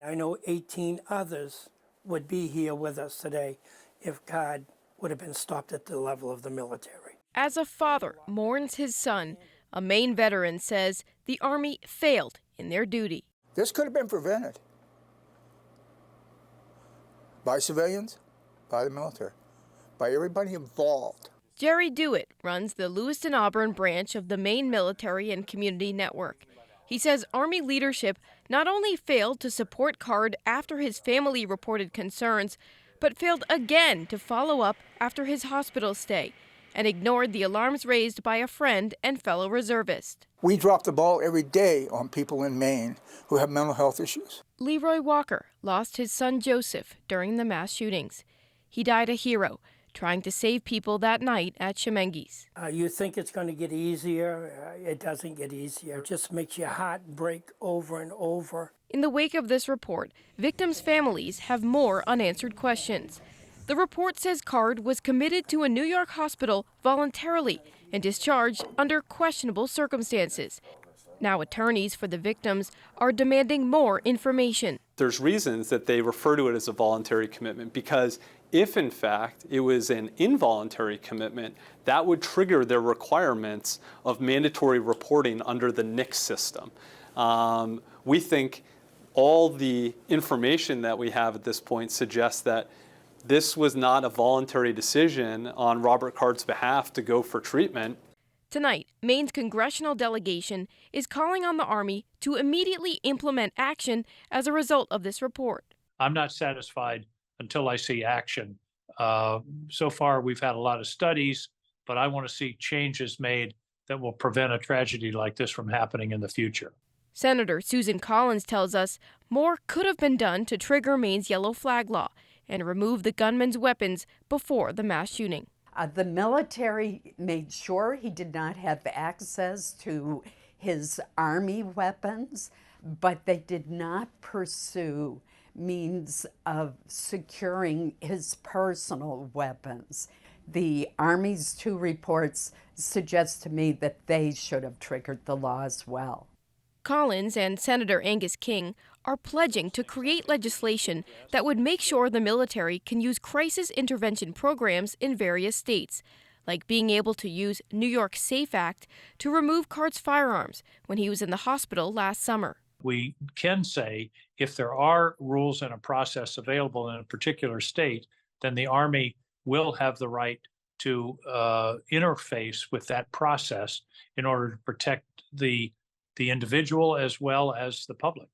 I know 18 others would be here with us today if God would have been stopped at the level of the military. As a father mourns his son, a Maine veteran says the Army failed in their duty. This could have been prevented by civilians, by the military, by everybody involved. Jerry Dewitt runs the Lewiston Auburn branch of the Maine Military and Community Network. He says Army leadership not only failed to support Card after his family reported concerns, but failed again to follow up after his hospital stay and ignored the alarms raised by a friend and fellow reservist. We drop the ball every day on people in Maine who have mental health issues. Leroy Walker lost his son Joseph during the mass shootings. He died a hero, trying to save people that night at Chemenge's. You think it's going to get easier. It doesn't get easier. It just makes your heart break over and over. In the wake of this report, victims' families have more unanswered questions. The report says Card was committed to a New York hospital voluntarily and discharged under questionable circumstances. Now attorneys for the victims are demanding more information. There's reasons that they refer to it as a voluntary commitment because if, in fact, it was an involuntary commitment, that would trigger their requirements of mandatory reporting under the NICS system. We think all the information that we have at this point suggests that this was not a voluntary decision on Robert Card's behalf to go for treatment. Tonight, Maine's congressional delegation is calling on the Army to immediately implement action as a result of this report. I'm not satisfied until I see action. So far, we've had a lot of studies, but I want to see changes made that will prevent a tragedy like this from happening in the future. Senator Susan Collins tells us more could have been done to trigger Maine's yellow flag law and remove the gunman's weapons before the mass shooting. The military made sure he did not have access to his Army weapons, but they did not pursue means of securing his personal weapons. The Army's two reports suggest to me that they should have triggered the law as well. Collins and Senator Angus King are pledging to create legislation that would make sure the military can use crisis intervention programs in various states, like being able to use New York's SAFE Act to remove Card's firearms when he was in the hospital last summer. We can say if there are rules and a process available in a particular state, then the Army will have the right to interface with that process in order to protect the individual as well as the public.